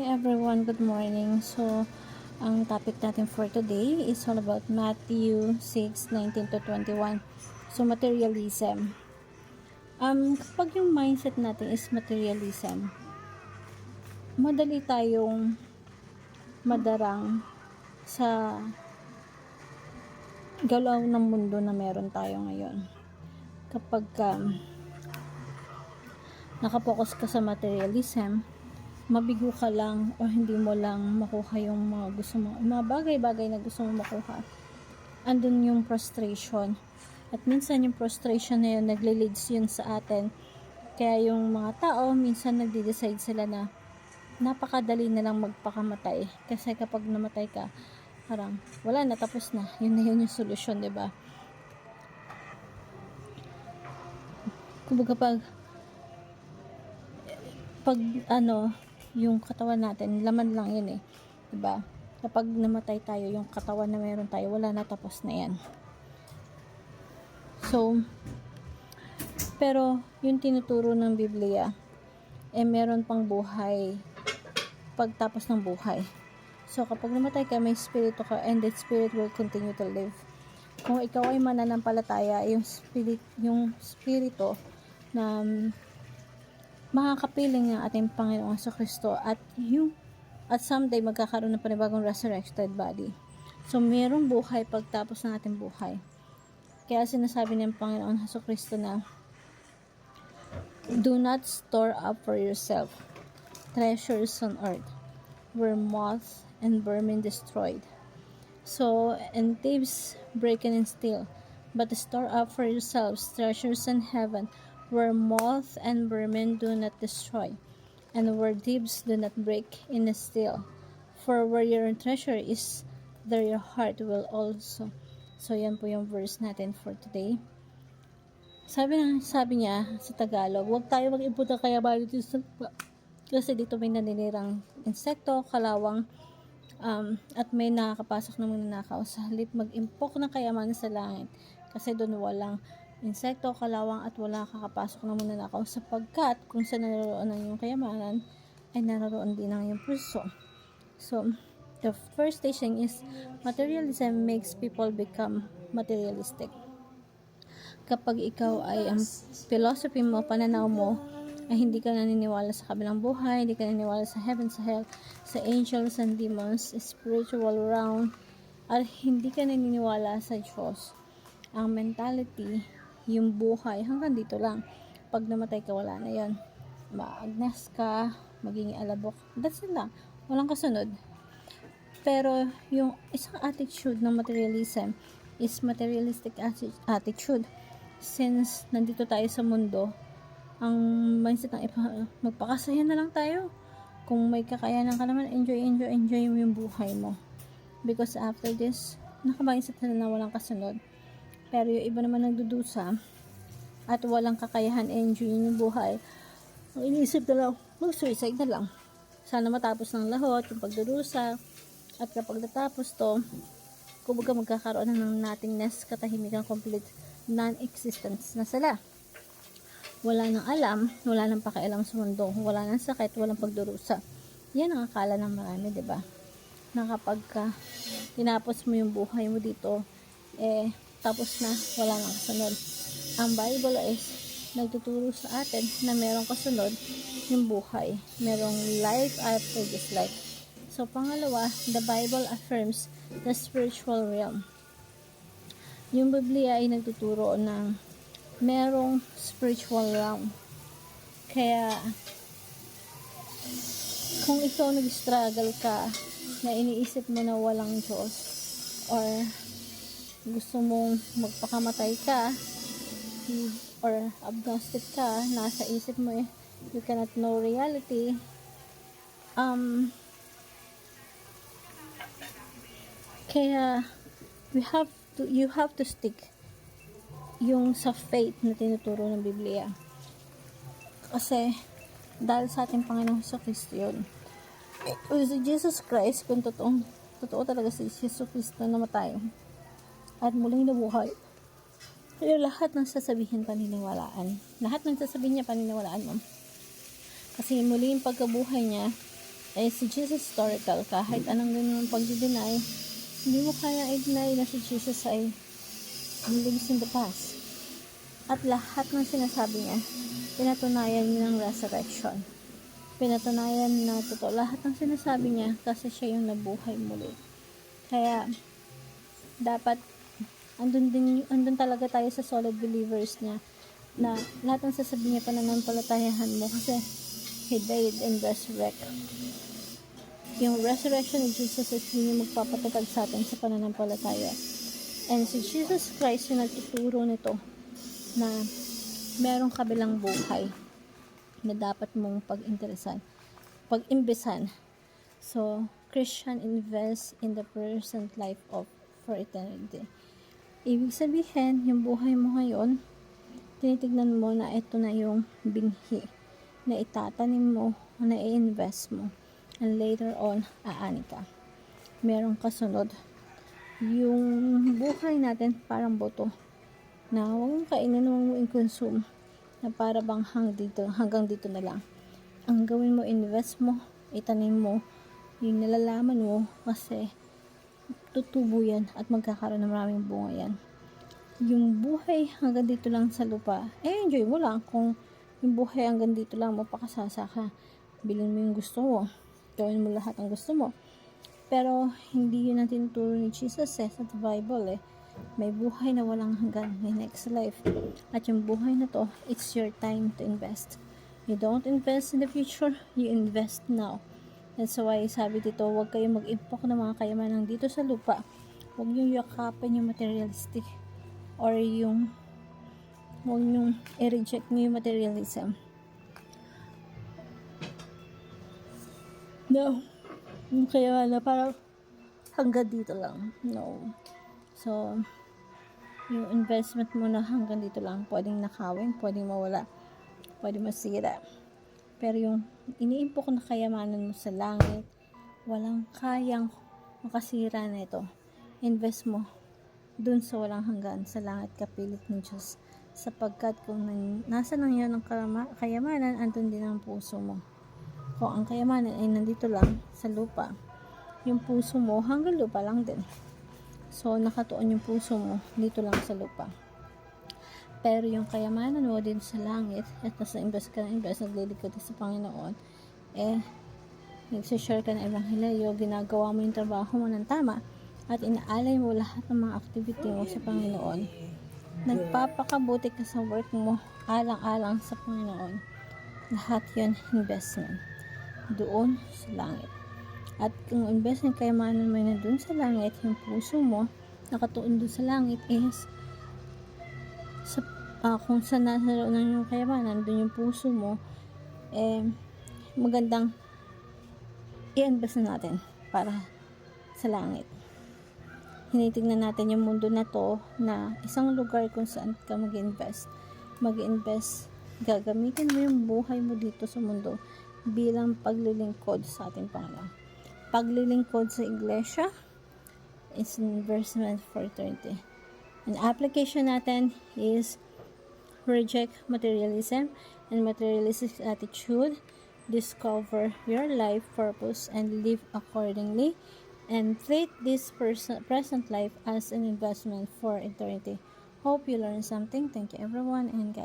everyone, good morning. So, ang topic natin for today is all about Matthew 6:19 to 21. So, materialism. Kapag yung mindset natin is materialism, madali tayong madarang sa galaw ng mundo na meron tayo ngayon. Kapag nakapokus ka sa materialism, mabigo ka lang o hindi mo lang makuha yung mga gusto mo, mga bagay-bagay na gusto mo makuha. Andun yung frustration. At minsan yung frustration na yun, nagle-leads yun sa atin. Kaya yung mga tao, minsan nagde-decide sila na napakadali na lang magpakamatay. Kasi kapag namatay ka, parang wala na, tapos na. Yun na yun yung solusyon, diba? Kumbaga pag yung katawan natin, laman lang yun eh. Diba? Kapag namatay tayo, yung katawan na meron tayo, wala na, tapos na yan. So, pero yung tinuturo ng Biblia, meron pang buhay pagtapos ng buhay. So, kapag namatay ka, may spirito ka, and that spirit will continue to live. Kung ikaw ay mananampalataya, yung spirito na makakapiling ng ating Panginoong Kristo at someday magkakaroon ng panibagong resurrected body. So, mayroong buhay pagtapos ng ating buhay. Kaya sinasabi ng Panginoong Kristo na, do not store up for yourself treasures on earth, where moth and vermin destroyed. So, and thieves break in and steal, but store up for yourselves treasures in heaven, where moth and vermin do not destroy, and where thieves do not break in and steal. For where your treasure is, there your heart will also. So, yan po yung verse natin for today. Sabi niya sa Tagalog, huwag tayo mag-imput ng kayamanan dito sa lupa. Kasi dito may naninirang insekto, kalawang, at may nakakapasok na magnanakaw. Sa halip mag-impok ng kayamanan sa langit. Kasi doon walang insekto, kalawang, at wala kakapasok na magnanakaw. Sapagkat kung saan naroon ang iyong kayamanan, ay naroon din ang iyong puso. So, the first station is materialism makes people become materialistic. Kapag ikaw ay ang philosophy mo, pananaw mo, ay hindi ka naniniwala sa kabilang buhay, hindi ka naniniwala sa heaven, sa hell, sa angels and demons, spiritual realm, at hindi ka naniniwala sa Diyos. Ang mentality, yung buhay, hanggang dito lang. Pag namatay ka, wala na yan. Maagnas ka, maging alabok, that's it lang. Walang kasunod. Pero yung isang attitude ng materialism is materialistic attitude. Since nandito tayo sa mundo, ang mindset ng magpakasaya na lang tayo. Kung may kakayanan ka naman, enjoy mo yung buhay mo. Because after this, naka-mindset na walang kasunod. Pero yung iba naman nagdudusa at walang kakayahan, enjoy yung buhay. Ang iniisip na lang, mag-suicide na lang. Sana matapos ng lahat, yung pagdudusa. At kapag natapos to, kumbaga magkakaroon na ng nothingness, katahimikan, complete non-existence na sila. Wala nang alam, wala nang pakialam sa mundo, wala nang sakit, walang pagdurusa. Yan ang akala ng marami, diba? Na kapag tinapos mo yung buhay mo dito, tapos na, wala nang kasunod. Ang Bible is nagtuturo sa atin na merong kasunod yung buhay. Merong life after this life. So, pangalawa, the Bible affirms the spiritual realm. Yung Biblia ay nagtuturo ng merong spiritual realm. Kaya, kung ikaw nag-struggle ka, na iniisip mo na walang Diyos, or gusto mong magpakamatay ka, or agnostic ka, nasa isip mo you cannot know reality, kaya you have to stick yung sa faith na tinuturo ng Biblia. Kasi dahil sa ating Panginoong Kristo yun. Si Jesus Christ, kung totoo talaga si Jesus Kristo na namatay at muling nabuhay, kaya lahat ng sasabihin paniniwalaan. Lahat ng sasabihin niya paniniwalaan mo. Kasi muling pagkabuhay niya, Eh, si Jesus historical, kahit anong ganun pag-deny, hindi mo kaya i-deny na si Jesus ay lives in the past. At lahat ng sinasabi niya, pinatunayan niya ng resurrection. Pinatunayan na totoo lahat ng sinasabi niya kasi siya yung nabuhay muli. Kaya, dapat, andun talaga tayo sa solid believers niya na lahat ng sasabihin niya pananampalatayahan mo kasi He died and resurrect. Yung resurrection ni Jesus is yun yung magpapatatag sa atin sa pananampalataya. And si Jesus Christ yung nagtuturo nito na merong kabilang buhay na dapat mong pag-imbisan. So, Christian invest in the present life of for eternity. Ibig sabihin, yung buhay mo ngayon, tinitignan mo na ito na yung binhi na itatanim mo, na i-invest mo. And later on, aani ka. Merong kasunod. Yung buhay natin parang boto na huwag mong kainin, huwag mong i-consume na para bang hanggang dito na lang. Ang gawin mo, invest mo, itanim mo yung nalalaman mo kasi tutubo yan at magkakaroon ng maraming bunga yan. Yung buhay hanggang dito lang sa lupa, enjoy mo lang. Kung yung buhay hanggang dito lang, mapakasasa ka, bilhin mo yung gusto mo, gawin mo lahat ang gusto mo. Pero hindi yun ang tinuturo ni Jesus sa Bible. May buhay na walang hanggan, may next life. At yung buhay na to, it's your time to invest. You don't invest in the future, you invest now. That's why sabi dito, huwag kayong mag-impok ng mga kayamanan dito sa lupa. Huwag nyo yakapin yung materialistic or yung huwag nyo i-reject nyo yung materialism. No. Yung kayamanan parang hanggang dito lang. No. So, yung investment mo na hanggang dito lang, pwedeng nakawin, pwedeng mawala, pwedeng masira. Pero yung iniimpok na kayamanan mo sa langit, walang kayang makasira na ito. Invest mo dun sa walang hanggan, sa langit kapilit ng Diyos. Sapagkat kung nasa nang yun ang kayamanan, andun din ang puso mo. Kung ang kayamanan ay nandito lang sa lupa, yung puso mo hanggang lupa lang din. So, nakatuon yung puso mo dito lang sa lupa. Pero yung kayamanan mo din sa langit, at nasa invest ka na invest, naglilikod sa Panginoon, nagsishare ka ng Ebanghelyo, ginagawa mo yung trabaho mo ng tama, at inaalay mo lahat ng mga activity mo sa Panginoon. Nagpapakabuti ka sa work mo, alang-alang sa Panginoon. Lahat yun investment doon sa langit. At kung investment kayamanan mo na doon sa langit, yung puso mo nakatuon doon sa langit is kung saan nasaroon yung kayamanan, doon yung puso mo, magandang i-invest na natin para sa langit. Hinitignan natin yung mundo na to na isang lugar kung saan ka mag-invest, gagamitin mo yung buhay mo dito sa mundo bilang paglilingkod sa ating Panginoon. Paglilingkod sa iglesia is investment for eternity. An application natin is reject materialism and materialistic attitude, discover your life purpose and live accordingly, and treat this present life as an investment for eternity. Hope you learned something. Thank you everyone, and God